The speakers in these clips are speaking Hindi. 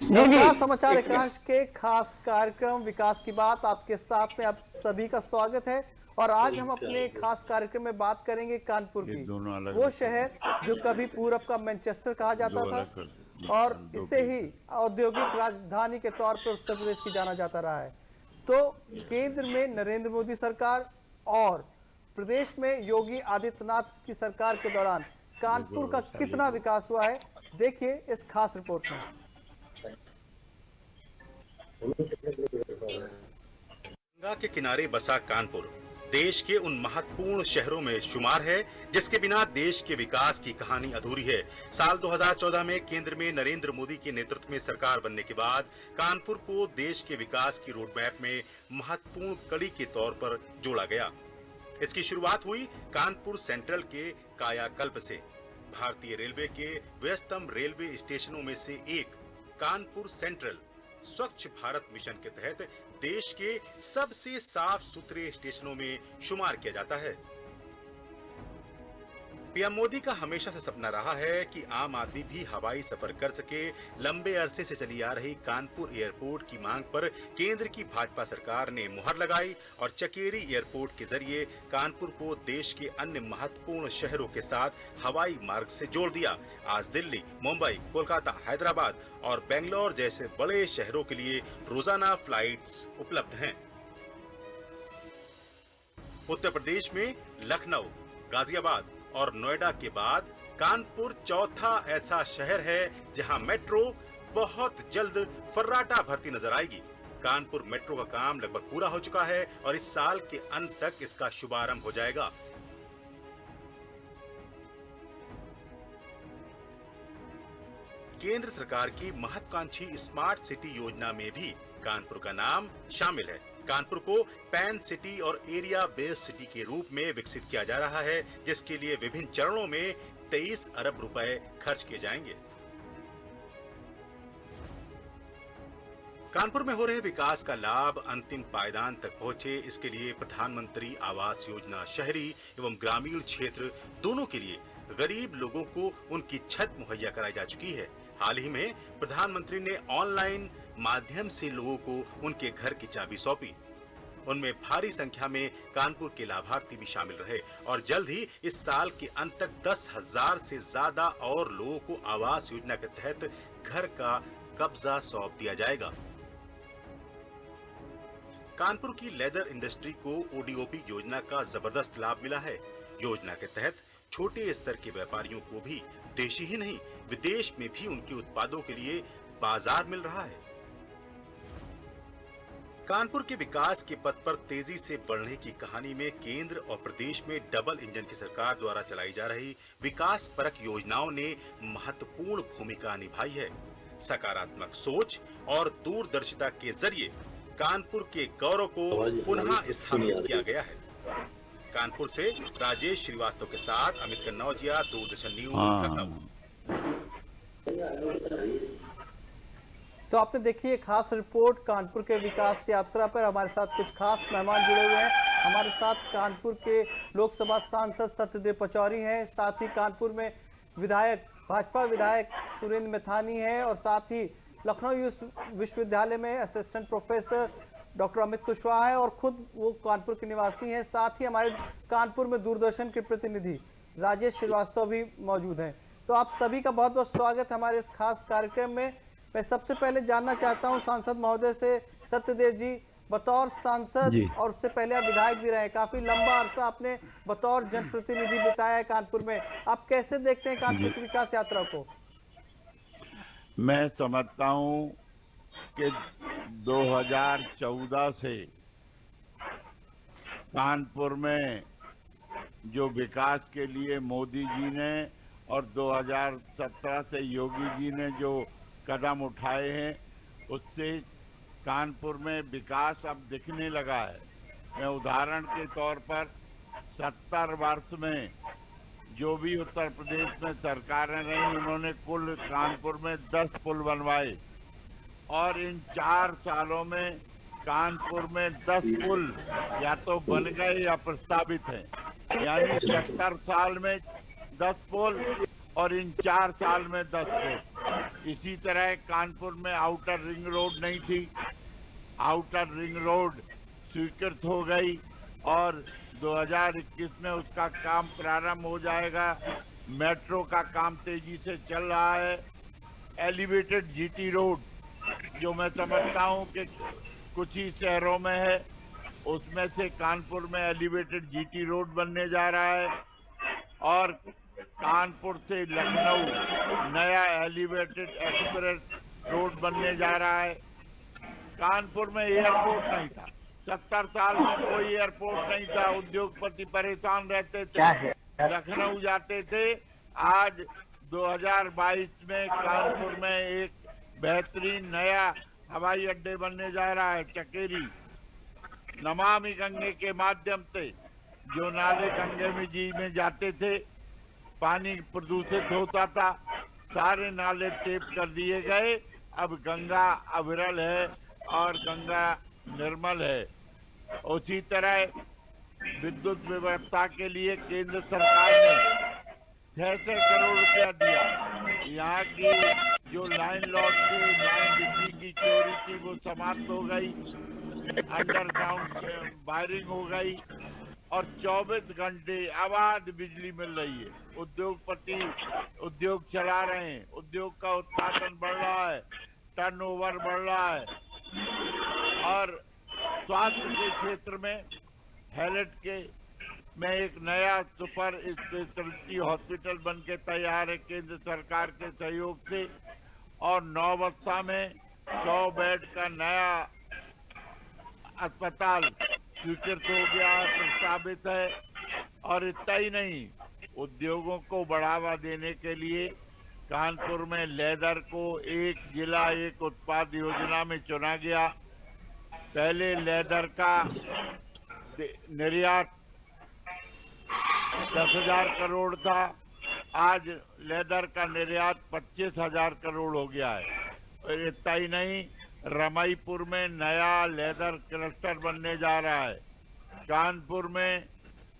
नमस्कार, समाचार एकांश के खास कार्यक्रम विकास की बात आपके साथ में आप सभी का स्वागत है। और आज हम अपने खास कार्यक्रम में बात करेंगे कानपुर की, वो शहर जो कभी पूरब का मैनचेस्टर कहा जाता था और इसे ही औद्योगिक राजधानी के तौर पर उत्तर प्रदेश की जाना जाता रहा है। तो केंद्र में नरेंद्र मोदी सरकार और प्रदेश में योगी आदित्यनाथ की सरकार के दौरान कानपुर का कितना विकास हुआ है, देखिए इस खास रिपोर्ट में। गंगा के किनारे बसा कानपुर देश के उन महत्वपूर्ण शहरों में शुमार है जिसके बिना देश के विकास की कहानी अधूरी है। साल 2014 में केंद्र में नरेंद्र मोदी के नेतृत्व में सरकार बनने के बाद कानपुर को देश के विकास की रोडमैप में महत्वपूर्ण कड़ी के तौर पर जोड़ा गया। इसकी शुरुआत हुई कानपुर सेंट्रल के कायाकल्प से। भारतीय रेलवे के व्यस्तम रेलवे स्टेशनों में से एक कानपुर सेंट्रल स्वच्छ भारत मिशन के तहत देश के सबसे साफ सुथरे स्टेशनों में शुमार किया जाता है। पीएम मोदी का हमेशा से सपना रहा है कि आम आदमी भी हवाई सफर कर सके। लंबे अरसे से चली आ रही कानपुर एयरपोर्ट की मांग पर केंद्र की भाजपा सरकार ने मुहर लगाई और चकेरी एयरपोर्ट के जरिए कानपुर को देश के अन्य महत्वपूर्ण शहरों के साथ हवाई मार्ग से जोड़ दिया। आज दिल्ली, मुंबई, कोलकाता, हैदराबाद और बेंगलोर जैसे बड़े शहरों के लिए रोजाना फ्लाइट्स उपलब्ध हैं। उत्तर प्रदेश में लखनऊ, गाजियाबाद और नोएडा के बाद कानपुर चौथा ऐसा शहर है जहां मेट्रो बहुत जल्द फर्राटा भरती नजर आएगी। कानपुर मेट्रो का काम लगभग पूरा हो चुका है और इस साल के अंत तक इसका शुभारंभ हो जाएगा। केंद्र सरकार की महत्वाकांक्षी स्मार्ट सिटी योजना में भी कानपुर का नाम शामिल है। कानपुर को पैन सिटी और एरिया बेस्ड सिटी के रूप में विकसित किया जा रहा है, जिसके लिए विभिन्न चरणों में 23 अरब रुपए खर्च किए जाएंगे। कानपुर में हो रहे विकास का लाभ अंतिम पायदान तक पहुंचे, इसके लिए प्रधानमंत्री आवास योजना शहरी एवं ग्रामीण क्षेत्र दोनों के लिए गरीब लोगों को उनकी छत मुहैया कराई जा चुकी है। हाल ही में प्रधानमंत्री ने ऑनलाइन माध्यम से लोगों को उनके घर की चाबी सौंपी। उनमें भारी संख्या में कानपुर के लाभार्थी भी शामिल रहे और जल्द ही इस साल के अंत तक 10,000 से ज्यादा और लोगों को आवास योजना के तहत घर का कब्जा सौंप दिया जाएगा। कानपुर की लेदर इंडस्ट्री को ओडीओपी योजना का जबरदस्त लाभ मिला है। योजना के तहत छोटे स्तर के व्यापारियों को भी देशी ही नहीं विदेश में भी उनके उत्पादों के लिए बाजार मिल रहा है। कानपुर के विकास के पथ पर तेजी से बढ़ने की कहानी में केंद्र और प्रदेश में डबल इंजन की सरकार द्वारा चलाई जा रही विकास परक योजनाओं ने महत्वपूर्ण भूमिका निभाई है। सकारात्मक सोच और दूरदर्शिता के जरिए कानपुर के गौरव को पुनः स्थापित किया गया है। कानपुर से राजेश श्रीवास्तव के साथ अमित कन्नौजिया, दूरदर्शन न्यूज। तो आपने देखी एक खास रिपोर्ट कानपुर के विकास यात्रा पर। हमारे साथ कुछ खास मेहमान जुड़े हुए हैं। हमारे साथ कानपुर के लोकसभा सांसद सत्यदेव पचौरी हैं, साथ ही कानपुर में विधायक भाजपा विधायक सुरेंद्र मैथानी हैं और साथ ही लखनऊ विश्वविद्यालय में assistant professor doctor Amit Kushwaha है और खुद वो कानपुर के निवासी हैं। साथ ही हमारे कानपुर में दूरदर्शन के प्रतिनिधि राजेश श्रीवास्तव भी मौजूद हैं। तो आप सभी का बहुत बहुत स्वागत है हमारे इस खास कार्यक्रम में। मैं सबसे पहले जानना चाहता हूं सांसद महोदय से, सत्यदेव जी बतौर सांसद और उससे पहले आप विधायक भी रहे, काफी लंबा अरसा आपने बतौर जनप्रतिनिधि बिताया है कानपुर में। आप कैसे देखते हैं कानपुर की विकास यात्रा को? मैं समझता हूं कि 2014 से कानपुर में जो विकास के लिए मोदी जी ने और 2017 से योगी जी ने जो कदम उठाए हैं, उससे कानपुर में विकास अब दिखने लगा है। मैं उदाहरण के तौर पर 70 वर्ष में जो भी उत्तर प्रदेश में सरकारें रही, उन्होंने कुल कानपुर में 10 पुल बनवाए और इन 4 सालों में कानपुर में 10 पुल या तो बन गए या प्रस्तावित हैं। यानी 70 साल में 10 पुल और इन 4 साल में 10 पुल। इसी तरह कानपुर में आउटर रिंग रोड नहीं थी, आउटर रिंग रोड स्वीकृत हो गई और 2021 में उसका काम प्रारंभ हो जाएगा। मेट्रो का काम तेजी से चल रहा है। एलिवेटेड जीटी रोड, जो मैं समझता हूं कि कुछ ही शहरों में है, उसमें से कानपुर में एलिवेटेड जीटी रोड बनने जा रहा है और कानपुर से लखनऊ नया एलिवेटेड एक्सप्रेस रोड बनने जा रहा है। कानपुर में एयरपोर्ट नहीं था, 70 साल में कोई एयरपोर्ट नहीं था, उद्योगपति परेशान रहते थे, लखनऊ जाते थे। आज 2022 में कानपुर में एक बेहतरीन नया हवाई अड्डे बनने जा रहा है, चकेरी। नमामि गंगे के माध्यम से जो नाले गंगे में जी में जाते थे, पानी प्रदूषित होता था, सारे नाले टेप कर दिए गए। अब गंगा अविरल है और गंगा निर्मल है। उसी तरह विद्युत व्यवस्था के लिए केंद्र सरकार ने 600 करोड़ रुपया दिया। यहाँ की जो लाइन लॉट थी, लाइन बिजली की चोरी थी, वो समाप्त हो गई, अंडरग्राउंड वायरिंग हो गई और 24 घंटे अबाध बिजली मिल रही है। उद्योगपति उद्योग चला रहे हैं, उद्योग का उत्पादन बढ़ रहा है, टर्नओवर बढ़ रहा है और स्वास्थ्य के क्षेत्र में हेल्थ के में एक नया सुपर स्पेशलिटी हॉस्पिटल बन के तैयार है केंद्र सरकार के सहयोग से और नौबस्ता में 100 बेड का नया अस्पताल स्वीकृत हो गया है, प्रस्तावित है। और इतना ही नहीं, उद्योगों को बढ़ावा देने के लिए कानपुर में लेदर को एक जिला एक उत्पाद योजना में चुना गया। पहले लेदर का निर्यात 10,000 करोड़ था, आज लेदर का निर्यात 25,000 करोड़ हो गया है। और इतना ही नहीं, रमाईपुर में नया लेदर क्लस्टर बनने जा रहा है। कानपुर में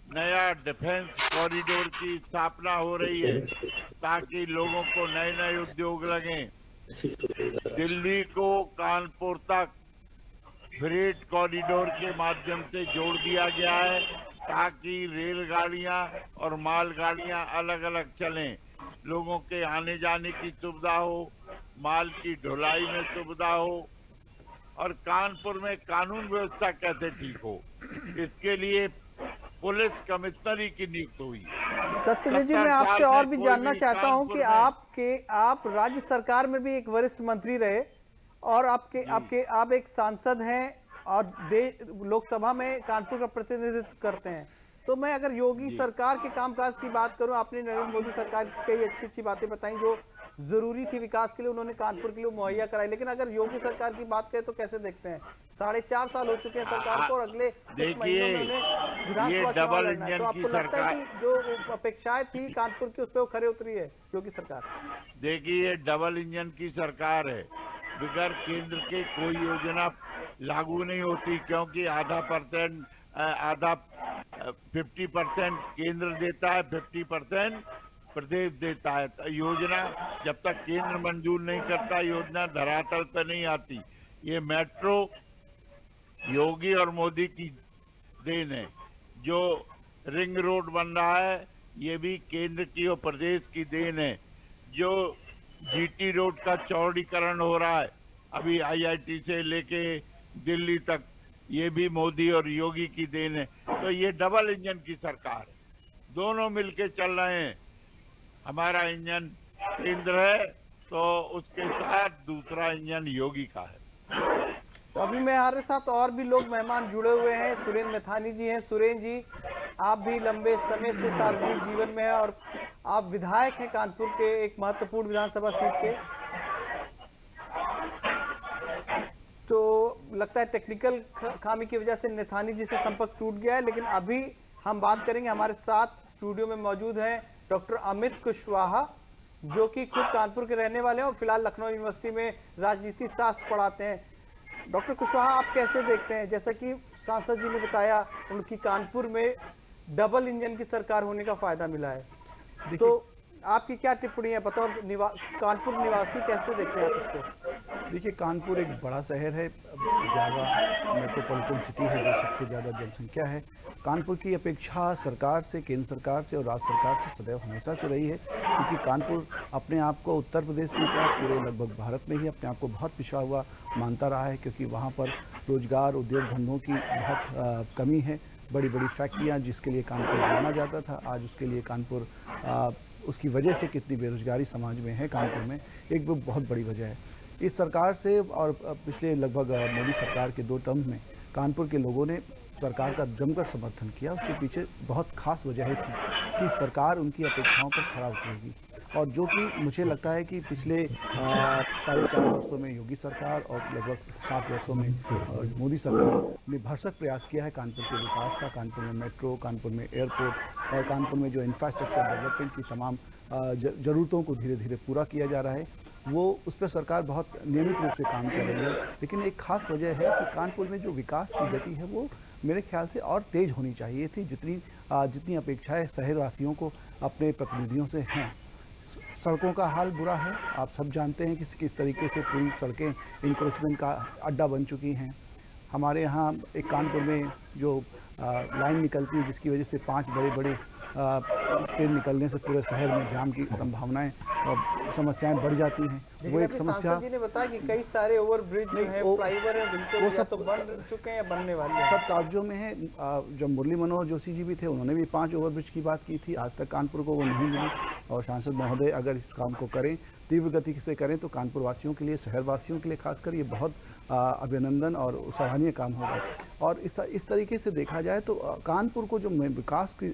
नया डिफेंस कॉरिडोर की स्थापना हो रही है ताकि लोगों को नए नए उद्योग लगें। दिल्ली को कानपुर तक फ्रेट कॉरिडोर के माध्यम से जोड़ दिया गया है ताकि रेलगाड़ियां और मालगाड़ियां अलग अलग चलें, लोगों के आने जाने की सुविधा हो, माल की ढुलाई में सुविधा हो और कानपुर में कानून व्यवस्था कैसे ठीक हो, इसके लिए पुलिस कमिश्नरी की नियुक्ति हुई। सत्यदेव जी, मैं आपसे और भी जानना चाहता हूं कि आप राज्य सरकार में भी एक वरिष्ठ मंत्री रहे और आप एक सांसद हैं और लोकसभा में कानपुर का प्रतिनिधित्व करते हैं। तो मैं अगर योगी सरकार के कामकाज की बात करूं, आपने नरेंद्र मोदी सरकार की कई अच्छी बातें बताई जो जरूरी थी विकास के लिए, उन्होंने कानपुर के लिए मुहैया कराई। लेकिन अगर योगी सरकार की बात करें तो कैसे देखते हैं? 4.5 साल हो चुके हैं सरकार को और अगले कुछ महीनों में उन्हें विधानसभा चुनाव लड़ना है। तो आपको लगता है कि जो अपेक्षाएं थी कानपुर की, उस पर खरे उतरी है योगी सरकार? देखिए, डबल इंजन की सरकार है, बगैर केंद्र के कोई योजना लागू नहीं होती, क्योंकि आधा 50% केंद्र देता है, 50% प्रदेश देता है। तो योजना जब तक केंद्र मंजूर नहीं करता, योजना धरातल पर नहीं आती। ये मेट्रो योगी और मोदी की देन है। जो रिंग रोड बन रहा है, ये भी केंद्र की और प्रदेश की देन है। जो जीटी रोड का चौड़ीकरण हो रहा है अभी IIT से लेके दिल्ली तक, ये भी मोदी और योगी की देन है। तो ये डबल इंजन की सरकार है, दोनों मिलके चल रहे हैं। हमारा इंजन केंद्र है तो उसके साथ दूसरा इंजन योगी का है। तो अभी हमारे साथ और भी लोग मेहमान जुड़े हुए हैं। सुरेंद्र मैथानी जी हैं। सुरेंद्र जी, आप भी लंबे समय से सार्वजनिक जीवन में हैं और आप विधायक हैं कानपुर के एक महत्वपूर्ण विधानसभा सीट के। तो लगता है टेक्निकल खामी की वजह से मैथानी जी से संपर्क टूट गया है, लेकिन अभी हम बात करेंगे। हमारे साथ स्टूडियो में मौजूद हैं डॉक्टर अमित कुशवाहा, जो कि खुद कानपुर के रहने वाले हैं और फिलहाल लखनऊ यूनिवर्सिटी में राजनीति शास्त्र पढ़ाते हैं। डॉक्टर कुशवाहा, आप कैसे देखते हैं, जैसा कि सांसद जी ने बताया, उनकी कानपुर में डबल इंजन की सरकार होने का फायदा मिला है, तो आपकी क्या टिप्पणी है बतौर कानपुर निवासी, कैसे देखते हैं आप इसको? देखिए, कानपुर एक बड़ा शहर है, 11वां मेट्रोपॉलिटन सिटी है जो सबसे ज़्यादा जनसंख्या है। कानपुर की अपेक्षा सरकार से, केंद्र सरकार से और राज्य सरकार से सदैव हमेशा से रही है, क्योंकि कानपुर अपने आप को उत्तर प्रदेश में क्या पूरे लगभग भारत में ही अपने आप को बहुत पिछड़ा हुआ मानता रहा है, क्योंकि वहाँ पर रोजगार, उद्योग धंधों की बहुत कमी है। बड़ी बड़ी फैक्ट्रियाँ जिसके लिए कानपुर जाना जाता था, आज उसके लिए कानपुर उसकी वजह से कितनी बेरोजगारी समाज में है कानपुर में, एक बहुत बड़ी वजह है। इस सरकार से और पिछले लगभग मोदी सरकार के 2 टर्म में कानपुर के लोगों ने सरकार का जमकर समर्थन किया। उसके पीछे बहुत खास वजह थी कि सरकार उनकी अपेक्षाओं पर खरा उतरेगी, और जो कि मुझे लगता है कि पिछले 4.5 वर्षों में योगी सरकार और लगभग 7 वर्षों में मोदी सरकार ने भरसक प्रयास किया है कानपुर के विकास का। कानपुर में मेट्रो, कानपुर में एयरपोर्ट और कानपुर में जो इंफ्रास्ट्रक्चर डेवलपमेंट की तमाम ज़रूरतों को धीरे धीरे पूरा किया जा रहा है, वो उस पर सरकार बहुत नियमित रूप से काम कर रही है। लेकिन एक खास वजह है कि कानपुर में जो विकास की गति है वो मेरे ख्याल से और तेज़ होनी चाहिए थी, जितनी अपेक्षाएं शहरवासियों को अपने प्रतिनिधियों से हैं। सड़कों का हाल बुरा है, आप सब जानते हैं कि किस तरीके से पूरी सड़कें इंक्रोचमेंट का अड्डा बन चुकी हैं। हमारे यहाँ एक कानपुर में जो लाइन निकलती है जिसकी वजह से 5 बड़े ट्रेन निकलने से पूरे शहर में जाम की संभावनाएं और समस्याएं बढ़ जाती हैं। वो एक समस्या जी ने बताया कि कई सारे ओवरब्रिज जो है, फ्लाईओवर है, बिल्कुल वो सब तो बन चुके हैं, बनने वाले हैं, सब कागजों में है। जब मुरली मनोहर जोशी जी भी थे, उन्होंने भी 5 ओवरब्रिज की बात की थी, आज तक कानपुर को वो नहीं मिली। और सांसद महोदय अगर इस काम को करें, तीव्र गति से करें, तो कानपुर वासियों के लिए, शहरवासियों के लिए खासकर ये बहुत अभिनंदन और सराहनीय काम होगा। और इस तरीके से देखा जाए तो कानपुर को जो मैं विकास की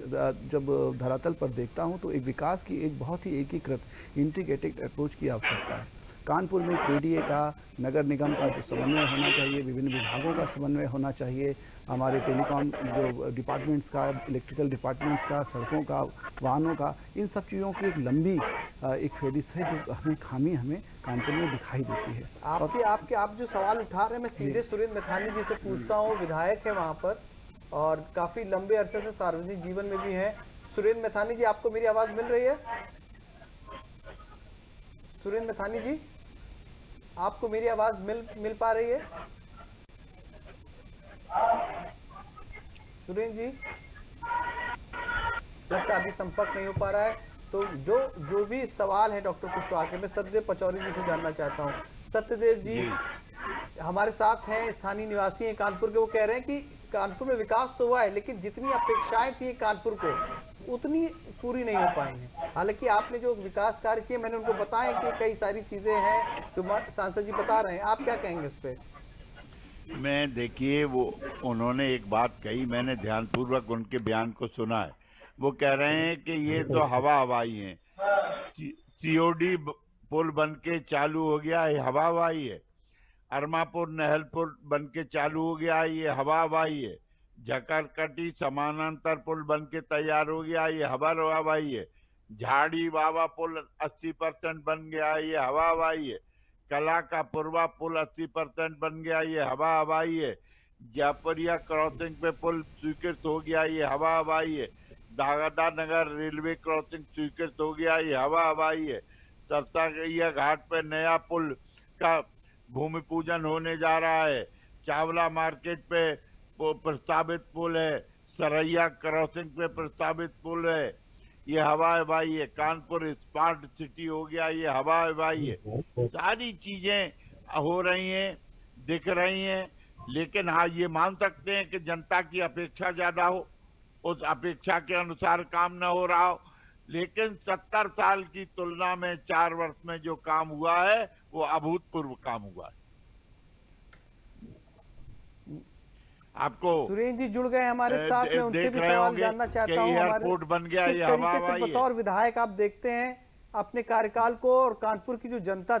जब धरातल पर देखता हूँ तो एक विकास की एक बहुत ही एकीकृत इंटीग्रेटेड अप्रोच की आवश्यकता है। कानपुर में केडीए का, नगर निगम का जो समन्वय होना चाहिए, विभिन्न विभागों का समन्वय होना चाहिए, हमारे टेलीकॉम जो डिपार्टमेंट्स का, इलेक्ट्रिकल डिपार्टमेंट्स का, सड़कों का, वाहनों का, इन सब चीज़ों की एक लंबी एक फहरिस्त है जो हमें कानपुर में दिखाई देती है। आप जो सवाल उठा रहे हैं, मैं सीधे सुरेंद्र मैथानी जी से पूछता हूँ, विधायक है वहाँ पर और काफ़ी लंबे अरसे से सार्वजनिक जीवन में भी हैं। सुरेंद्र मैथानी जी, आपको मेरी आवाज़ मिल रही है? सुरेंद्र मैथानी जी, आपको मेरी आवाज मिल पा रही है? सुरेंद्र जी, लगता अभी संपर्क नहीं हो पा रहा है। तो जो भी सवाल है डॉक्टर कुशवाहा के, मैं सत्यदेव पचौरी जी से जानना चाहता हूँ। सत्यदेव जी हमारे साथ हैं, स्थानीय निवासी हैं कानपुर के। वो कह रहे हैं कि कानपुर में विकास तो हुआ है, लेकिन जितनी अपेक्षाएं थी कानपुर को उतनी पूरी नहीं हो पाई हैं। हालांकि आपने जो विकास कार्य किए, मैंने उनको बताया कि कई सारी चीजें हैं जो सांसद जी बता रहे हैं, आप क्या कहेंगे इस पे? मैं देखिए, वो उन्होंने एक बात कही, मैंने ध्यानपूर्वक उनके बयान को सुना है। वो कह रहे हैं कि ये तो हवाई है, सीओडी पुल बन के चालू हो गया, ये हवाई है। अरमापुर नहल पुल बन के चालू हो गया, ये हवाई है। झकरकटी समानांतर पुल बन के तैयार हो गया, ये हवाई है। झाड़ी बाबा पुल 80% बन गया, ये हवाई है। कला का पूर्वा पुल 80% बन गया, ये हवाई है। जापरिया क्रॉसिंग पे पुल स्वीकृत हो गया, ये हवाई है। दागदा नगर रेलवे क्रॉसिंग स्वीकृत हो गया, ये हवाई है। सरसागैया घाट पे नया पुल का भूमि पूजन होने जा रहा है। चावला मार्केट पे प्रस्तावित पुल है। सरैया क्रॉसिंग पे प्रस्तावित पुल है, ये हवाई है। कानपुर स्मार्ट सिटी हो गया, ये हवाई है। सारी चीजें हो रही हैं, दिख रही हैं, लेकिन हाँ ये मान सकते हैं कि जनता की अपेक्षा ज्यादा हो, उस अपेक्षा के अनुसार काम न हो रहा हो। लेकिन 70 साल की तुलना में 4 वर्ष में जो काम हुआ है वो अभूतपूर्व काम हुआ है। आपको सुरेंद्र जी जुड़ गए हमारे साथ में, उनसे भी सवाल जानना चाहता हूँ। एयरपोर्ट बन गया, ये हवाई है। बतौर विधायक आप देखते हैं अपने कार्यकाल को और कानपुर की जो जनता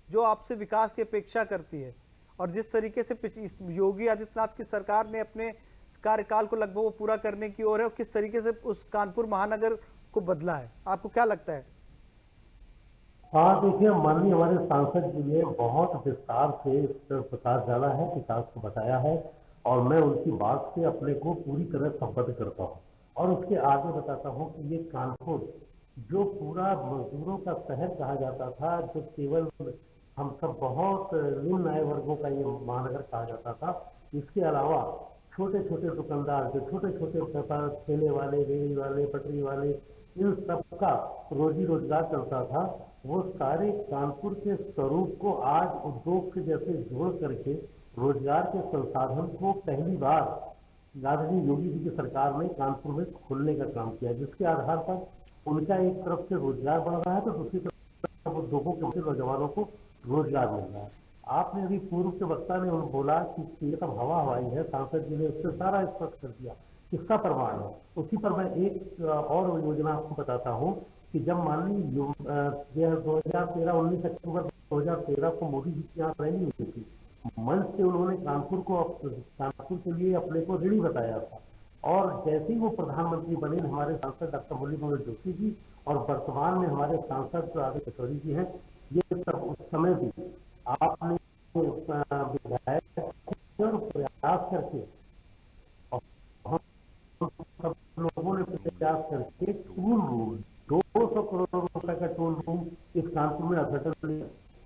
जो आपसे विकास की अपेक्षा करती है, और जिस तरीके से योगी आदित्यनाथ की सरकार ने अपने कार्यकाल को लगभग वो पूरा करने की ओर है, और किस तरीके से उस कानपुर महानगर को बदला है, आपको क्या लगता है? हाँ देखिए, माननीय हमारे सांसद जी ने बहुत विस्तार से इस पर प्रकाश डाला है, विकास को बताया है, और मैं उनकी बात से अपने को पूरी तरह संबद्ध करता हूँ। और उसके आगे बताता हूँ कि ये कानपुर जो पूरा मजदूरों का शहर कहा जाता था, जो केवल हम सब बहुत निम्न आय वर्गों का ये महानगर कहा जाता था, इसके अलावा छोटे छोटे दुकानदार, जो छोटे छोटे व्यापार, ठेले वाले, रेहड़ी वाले, पटरी वाले, इन सबका रोजी रोजगार चलता था, वो सारे कानपुर के स्वरूप को आज उद्योग के जैसे जोड़ करके रोजगार के संसाधन को पहली बार दादाजी योगी जी की सरकार ने कानपुर में खोलने का काम किया, जिसके आधार पर उनका एक तरफ से रोजगार बढ़ रहा है तो दूसरी तरफ उद्योगों के नौजवानों को रोजगार मिल रहा है। आपने अभी पूर्व के वक्ता ने उन्होंने बोला कि ये सब हवा हवाई है, सांसद जी ने उससे सारा स्पष्ट कर दिया, किसका प्रमाण है। उसी पर मैं एक और योजना आपको बताता हूँ कि जब माननीय 2013-19 अक्टूबर 2013 को मोदी जी की यहाँ रैली हुई थी, मंच से उन्होंने कानपुर के लिए अपने को ऋणी बताया था, और जैसे ही वो प्रधानमंत्री बने, हमारे सांसद डॉक्टर मुरली मनोहर जोशी जी और वर्तमान में हमारे सांसद आदित्य पचौरी जी हैं, ये सब उस समय भी आपने विधायक प्रयास करके, सब लोगों ने प्रयास करके टूल रूम 200 करोड़ रुपए का टूल रूम इस कानपुर में अध्ययन,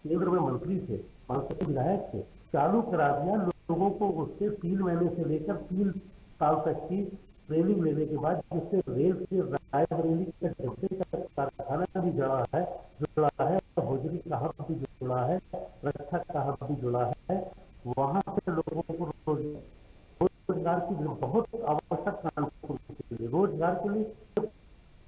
केंद्र में मंत्री थे, सांसद विधायक थे, चालू करा दिया। लोगों को उससे 3 महीने से लेकर 3 साल तक की ट्रेनिंग लेने के बाद, जिससे रेल से रायबरेली के डब्बे का कारखाना भी जुड़ा है, होजरी का हब भी जुड़ा है, रक्षा का हब भी जुड़ा है, वहां से लोगों को रोजगार की बहुत आवश्यक कानपुर के लिए, रोजगार के लिए।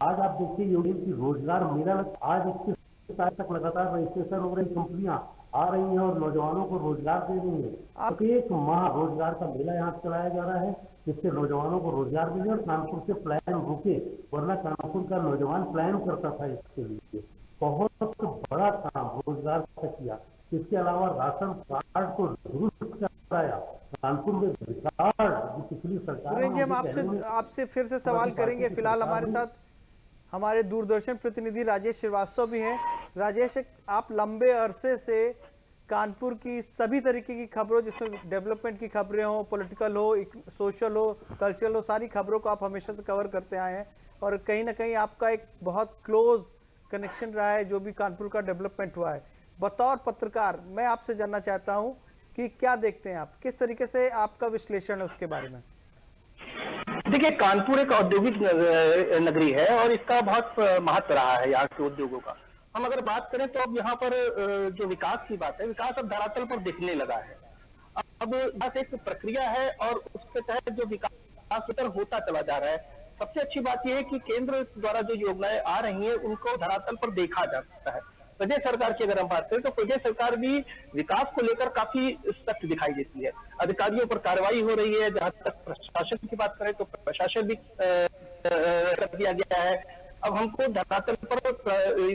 आज आप देखिए योगी की रोजगार मेला आज 21 तारीख तक लगातार रजिस्ट्रेशन हो रही, कंपनियां आ रही हैं और नौजवानों को रोजगार दे रही है। आप एक माह रोजगार का मेला यहाँ चलाया जा रहा है, जिससे नौजवानों को रोजगार मिले और कानपुर से प्लान रुके, वरना कानपुर का नौजवान प्लान करता था इसके लिए। बहुत बड़ा काम रोजगार का किया। इसके अलावा राशन कार्ड को दुरुस्त कराया, कानपुर में रिकॉर्ड पिछली सरकार। सुरेश जी, हम आपसे फिर से सवाल करेंगे। फिलहाल हमारे साथ हमारे दूरदर्शन प्रतिनिधि राजेश श्रीवास्तव भी हैं। राजेश, आप लंबे अरसे से कानपुर की सभी तरीके की खबरों, जिसमें डेवलपमेंट की खबरें हो, पॉलिटिकल हो, सोशल हो, कल्चरल हो, सारी खबरों को आप हमेशा से कवर करते आए हैं, और कहीं ना कहीं आपका एक बहुत क्लोज कनेक्शन रहा है जो भी कानपुर का डेवलपमेंट हुआ है। बतौर पत्रकार मैं आपसे जानना चाहता हूं कि क्या देखते हैं आप, किस तरीके से आपका विश्लेषण है उसके बारे में। देखिए, कानपुर एक औद्योगिक नगरी है और इसका बहुत महत्व रहा है यहाँ के उद्योगों का। हम अगर बात करें तो अब यहाँ पर जो विकास की बात है, विकास अब धरातल पर दिखने लगा है। अब बस एक प्रक्रिया है और उसके तहत जो विकास होता चला जा रहा है। सबसे अच्छी बात यह है कि केंद्र द्वारा जो योजनाएं आ रही हैं उनको धरातल पर देखा जा सकता है। प्रदेश सरकार की अगर हम बात करें तो प्रदेश सरकार भी विकास को लेकर काफी सख्त दिखाई देती है। अधिकारियों पर कार्रवाई हो रही है। जहां तक प्रशासन की बात करें तो प्रशासन भी कर दिया गया है। अब हमको धरातल पर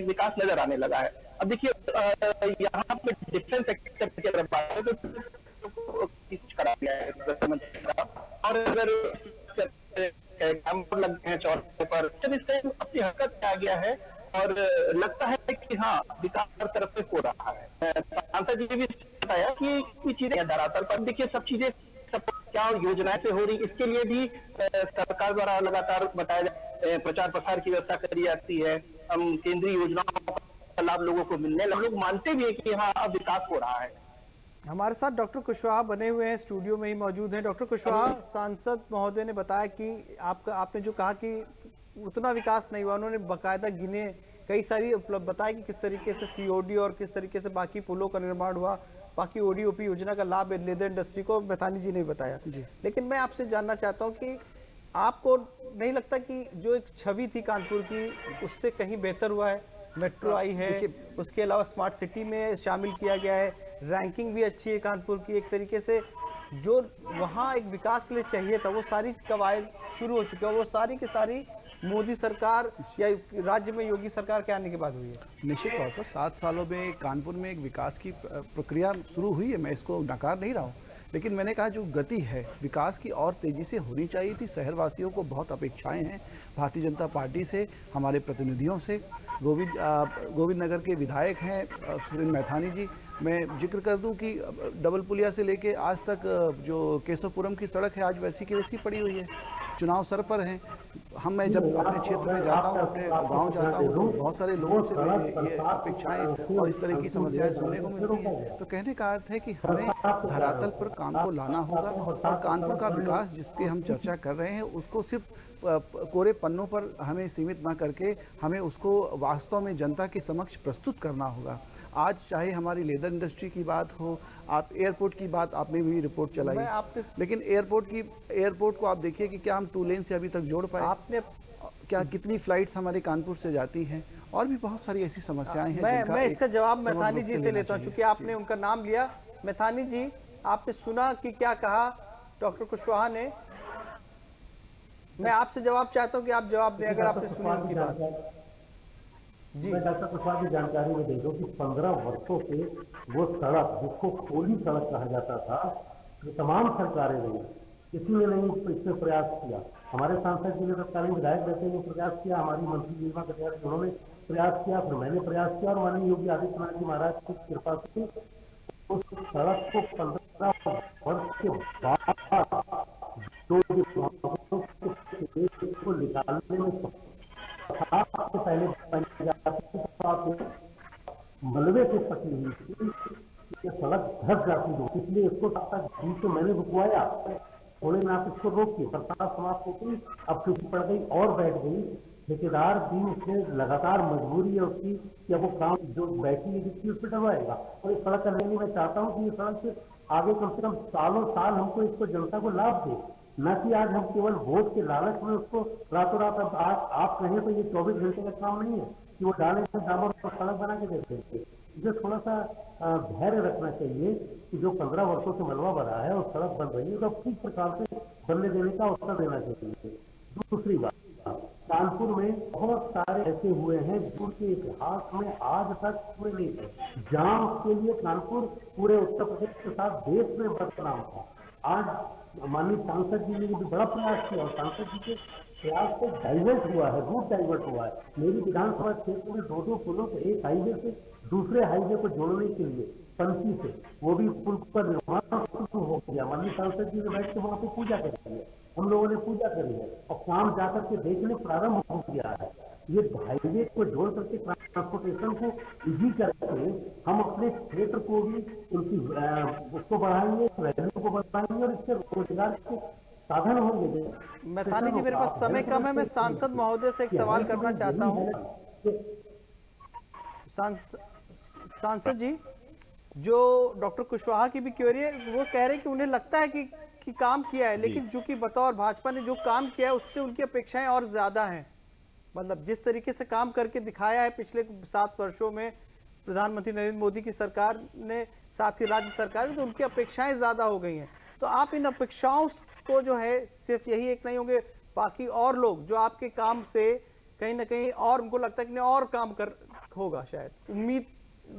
विकास नजर आने लगा है। अब देखिए, यहाँ पे डिफेंस सेक्टर की अगर बात करें तो करा दिया है और अगर लग गए हैं चौराहे पर, अपनी हरकत आ गया है और लगता है कि हाँ, विकास हर तरफ से हो रहा है। सांसद जी भी बताया कि चीजें धरातल पर देखिए, सब चीजें सब क्या योजनाएं से हो रही, इसके लिए भी सरकार द्वारा लगातार बताया जाए, प्रचार प्रसार की व्यवस्था करी जाती है। हम केंद्रीय योजनाओं का लाभ लोगों को मिलने, लोग मानते भी है कि हाँ, अब विकास हो रहा है। हमारे साथ डॉक्टर कुशवाहा बने हुए हैं, स्टूडियो में ही मौजूद हैं। डॉक्टर कुशवाहा, सांसद महोदय ने बताया कि आपने जो कहा कि उतना विकास नहीं हुआ, उन्होंने बाकायदा गिने कई सारी उपलब्ध बताया कि किस तरीके से सीओडी और किस तरीके से बाकी पुलों का निर्माण हुआ, बाकी ओडीओपी योजना का लाभ लेदर इंडस्ट्री को मैथानी जी ने बताया। लेकिन मैं आपसे जानना चाहता हूं कि आपको नहीं लगता कि जो एक छवि थी कानपुर की, उससे कहीं बेहतर हुआ है? मेट्रो आई है, उसके अलावा स्मार्ट सिटी में शामिल किया गया है, रैंकिंग भी अच्छी है कानपुर की। एक तरीके से जो वहाँ एक विकास के लिए चाहिए था वो सारी कवायद शुरू हो चुकी है, वो सारी की सारी मोदी सरकार या राज्य में योगी सरकार के आने के बाद हुई है। निश्चित तौर पर 7 सालों में कानपुर में एक विकास की प्रक्रिया शुरू हुई है, मैं इसको नकार नहीं रहा हूँ, लेकिन मैंने कहा जो गति है विकास की और तेज़ी से होनी चाहिए थी। शहरवासियों को बहुत अपेक्षाएं हैं भारतीय जनता पार्टी से, हमारे प्रतिनिधियों से। गोविंद नगर के विधायक हैं सुरेंद्र मैथानी जी। मैं जिक्र कर दूं कि डबल पुलिया से लेके आज तक जो केशवपुरम की सड़क है आज वैसी की वैसी पड़ी हुई है। चुनाव सर पर हैं। मैं जब अपने क्षेत्र में जाता हूँ, अपने गांव जाता हूँ, तो बहुत सारे लोगों से ये अपेक्षाएं और इस तरह की समस्याएं सुनने को मिलती हैं। तो कहने का अर्थ है कि हमें धरातल पर काम को लाना होगा और कानपुर का विकास जिसकी हम चर्चा कर रहे हैं उसको सिर्फ कोरे पन्नों पर हमें सीमित ना करके हमें उसको वास्तव में जनता के समक्ष प्रस्तुत करना होगा। आज चाहे हमारी लेदर इंडस्ट्री की बात हो, आप एयरपोर्ट की बात आपने भी रिपोर्ट चलाई, लेकिन एयरपोर्ट को आप देखिए कि क्या हम 2 लेन से अभी तक जोड़ पाए, आपने क्या कितनी फ्लाइट्स हमारे कानपुर से जाती हैं, और भी बहुत सारी ऐसी समस्याएं हैं। मैं इसका जवाब मैथानी जी से लेता हूं, क्योंकि आपने उनका नाम लिया। मैथानी जी, आपने सुना कि क्या कहा डॉक्टर कुशवाहा ने? मैं आपसे जवाब चाहता हूं कि आप जवाब दें अगर आपने सुनी उनकी बात। जी, मैं डॉक्टर कुशवाहा की जानकारी में दे दूं कि 15 वर्षों से वो सड़क जिसको खोली सड़क कहा जाता था, तो तमाम सरकारें रही, किसी ने नहीं इसमें प्रयास किया। हमारे सांसद जी ने तत्कालीन विधायक रहते हुए प्रयास किया, हमारी मंत्री नीलिमा कटियार उन्होंने प्रयास किया, फिर मैंने प्रयास किया, और माननीय योगी आदित्यनाथ जी महाराज की कृपा से उस सड़क को 15 वर्ष के बाद को निकालने में पहले मलबे से फटी हुई थी, ये सड़क धस जाती हो, इसलिए इसको तक मैंने रुकवाया, थोड़े में आप इसको रोकिए, बरसात समाप्त होती, अब छुट्टी पड़ गई और बैठ गई। ठेकेदार भी उसने लगातार मजबूरी है उसकी कि अब वो काम जो बैठी है जिसकी उस पर डलवाएगा। और इस सड़क करने में चाहता हूँ कि ये सड़क से आगे कम से कम सालों साल हमको इसको जनता को लाभ दे, न कि आज हम केवल वोट के लालच में उसको रातों रात, अब आप कहें तो ये 24 घंटे का काम नहीं है कि वो डाले से डामर और सड़क बना के दे देंगे। इसे थोड़ा सा धैर्य रखना चाहिए कि जो 15 वर्षों से मलबा बना है और सड़क बन रही है, तो ठीक प्रकार से बनने देने का अवसर देना चाहिए। दूसरी बात, कानपुर में बहुत सारे ऐसे हुए हैं जिनके इतिहास में आज तक हुए नहीं थे। जाम के लिए कानपुर पूरे उत्तर प्रदेश के साथ देश में बदनाम था। आज माननीय सांसद जी ने भी बड़ा प्रयास किया और सांसद जी के प्रयास से डाइवर्ट हुआ है, रूट डाइवर्ट हुआ है। मेरी विधानसभा क्षेत्र में 2 पुलों को एक हाईवे से दूसरे हाईवे को जोड़ने के लिए पंथी से वो भी पुल पर निर्माण शुरू हो गया। माननीय सांसद जी ने बैठ के वहां पे पूजा करी है, हम लोगों ने पूजा करी है और काम जाकर के देखने प्रारंभ हो गया है। ये हाईवे को जोड़ करके ट्रांसपोर्टेशन को इजी करके हम अपने क्षेत्र को भी उनकी उसको बढ़ाएंगे, रेवेन्यू को बढ़ाएंगे और इससे रोजगार के साधन होंगे। मैथानी जी, मेरे पास समय कम है, मैं सांसद महोदय से एक सवाल करना चाहता हूँ। सांसद जी, जो डॉक्टर कुशवाहा की भी क्वेरी है, वो कह रहे हैं कि उन्हें लगता है कि काम किया है, लेकिन चूंकि बतौर भाजपा ने जो काम किया है उससे उनकी अपेक्षाएं और ज्यादा हैं। मतलब जिस तरीके से काम करके दिखाया है पिछले 7 वर्षों में प्रधानमंत्री नरेंद्र मोदी की सरकार ने, साथ ही राज्य सरकार ने, तो उनकी अपेक्षाएं ज्यादा हो गई हैं। तो आप इन अपेक्षाओं को जो है, सिर्फ यही एक नहीं होंगे, बाकी और लोग जो आपके काम से कहीं ना कहीं और उनको लगता है कि और काम कर होगा, शायद उम्मीद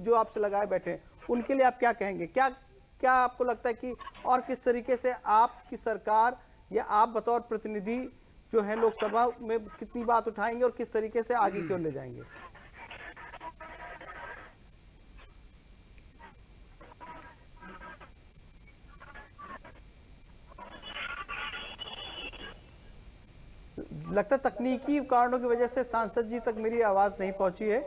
जो आपसे लगाए बैठे हैं, उनके लिए आप क्या कहेंगे? क्या आपको लगता है कि और किस तरीके से आपकी सरकार या आप बतौर प्रतिनिधि जो है लोकसभा में कितनी बात उठाएंगे और किस तरीके से आगे क्यों ले जाएंगे? लगता है तकनीकी कारणों की वजह से सांसद जी तक मेरी आवाज नहीं पहुंची है,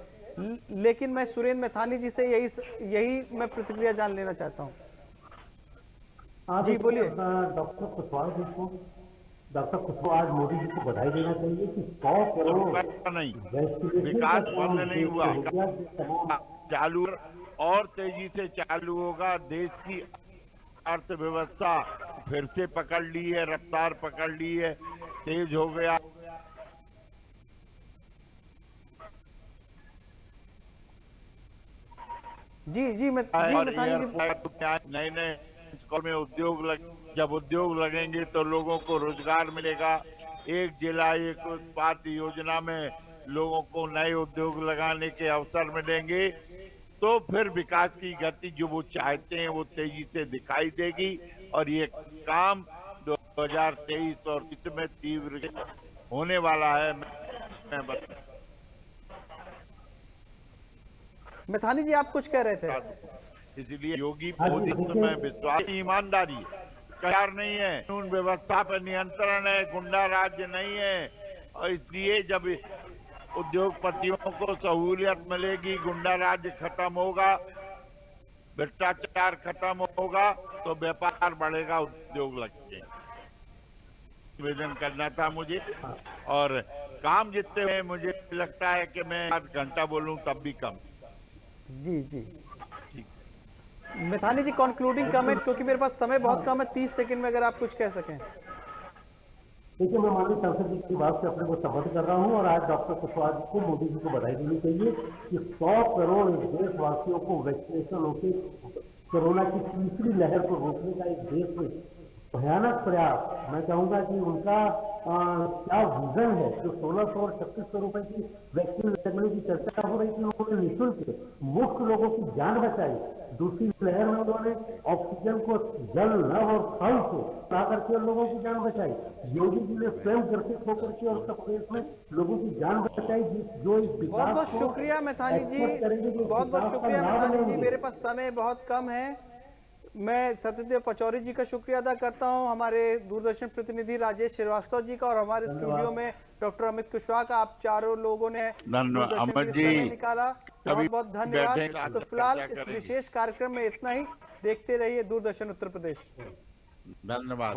लेकिन मैं सुरेंद्र मैथानी जी से यही मैं प्रतिक्रिया जान लेना चाहता हूं। जी बोलिए। डॉक्टर कुशवाहा आज मोदी जी को बधाई देना चाहिए कि 100 करोड़ नहीं, विकास बंद नहीं हुआ, चालू और तेजी से चालू होगा। देश की अर्थव्यवस्था फिर से पकड़ ली है, रफ्तार पकड़ ली है, तेज हो गया। जी मैं नए नए में जब उद्योग लगेंगे तो लोगों को रोजगार मिलेगा। एक जिला एक उत्पाद योजना में लोगों को नए उद्योग लगाने के अवसर मिलेंगे, तो फिर विकास की गति जो वो चाहते हैं वो तेजी से दिखाई देगी और ये काम 2023 और इसमें तीव्र होने वाला है। मैं बता, मैथानी जी आप कुछ कह रहे थे। इसलिए योगी मोदी में विश्वास, ईमानदारी भ्रष्टाचार नहीं है, कानून व्यवस्था पर नियंत्रण है, गुंडा राज्य नहीं है। और इसलिए जब उद्योगपतियों को सहूलियत मिलेगी, गुंडा राज्य खत्म होगा, भ्रष्टाचार खत्म होगा, तो व्यापार बढ़ेगा, उद्योग लगेंगे। निवेदन करना था मुझे, और काम जितने हैं मुझे लगता है कि मैं 8 घंटा बोलूं तब भी कम। जी जी मितानी जी, कंक्लूडिंग कमेंट, क्योंकि मेरे पास समय बहुत कम है, 30 सेकंड में अगर आप कुछ कह सकें। देखिए, मैं माननीय सांसद जी की बात से अपने को सहमत कर रहा हूं, और आज डॉक्टर कुशवाहा जी को, मोदी जी को बधाई देनी चाहिए कि 100 करोड़ देशवासियों को वैक्सीनेशन होकर कोरोना की तीसरी लहर को रोकने का एक देश में भयानक प्रयास, मैं चाहूंगा कि उनका क्या विजन है। जो 1600 और 3600 रुपए की वैक्सीन लगने की चर्चा हो रही थी, उन्होंने निःशुल्क मुफ्त लोगों की जान बचाई। दूसरी लहर में उन्होंने ऑक्सीजन को जल, नभ और थल से ला करके लोगों की जान बचाई। योगी जी ने स्वयं ग्रसित होकर के और उत्तर प्रदेश में लोगों की जान बचाई। जो इस बहुत बहुत शुक्रिया मैथानी जी, बहुत बहुत शुक्रिया मैथानी जी। मेरे पास समय बहुत कम है। मैं सत्यदेव पचौरी जी का शुक्रिया अदा करता हूं, हमारे दूरदर्शन प्रतिनिधि राजेश श्रीवास्तव जी का, और हमारे स्टूडियो में डॉक्टर अमित कुशवाहा का। आप चारों लोगों ने अमित जी निकाला, बहुत बहुत धन्यवाद। तो फिलहाल इस विशेष कार्यक्रम में इतना ही। देखते रहिए दूरदर्शन उत्तर प्रदेश। धन्यवाद।